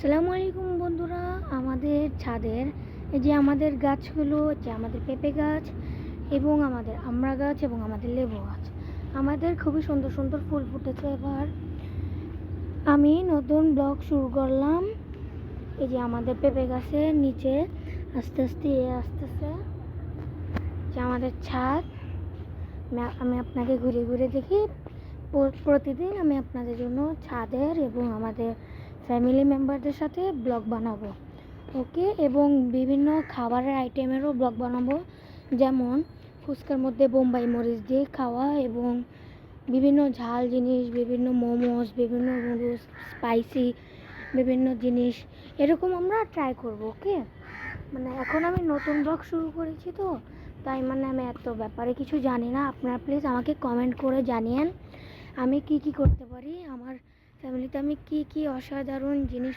আসসালামু আলাইকুম বন্ধুরা। আমাদের ছাদের এই যে আমাদের গাছগুলো, যে আমাদের পেঁপে গাছ এবং আমাদের আমড়া গাছ এবং আমাদের লেবু গাছ, আমাদের খুবই সুন্দর সুন্দর ফুল ফুটেছে। এবার আমি নতুন ব্লগ শুরু করলাম। এই যে আমাদের পেঁপে গাছের নিচে আস্তে আস্তে আসতেছে যে আমাদের ছাদ। আমি আপনাকে ঘুরে ঘুরে দেখি। প্রতিদিন আমি আপনাদের জন্য ছাদের এবং আমাদের ফ্যামিলি মেম্বারদের সাথে ব্লগ বানাবো, ওকে। এবং বিভিন্ন খাবারের আইটেমেরও ব্লগ বানাবো, যেমন ফুচকার মধ্যে বোম্বাই মরিচ দিয়ে খাওয়া এবং বিভিন্ন ঝাল জিনিস, বিভিন্ন মোমোস, বিভিন্ন নুডলস, স্পাইসি বিভিন্ন জিনিস, এরকম আমরা ট্রাই করবো, ওকে। এখন আমি নতুন ব্লগ শুরু করেছি, তো তাই আমি এত ব্যাপারে কিছু জানি না। আপনারা প্লিজ আমাকে কমেন্ট করে জানিয়েন আমি কি কি করতে পারি, আমার ফ্যামিলিতে আমি কি কি অসাধারণ জিনিস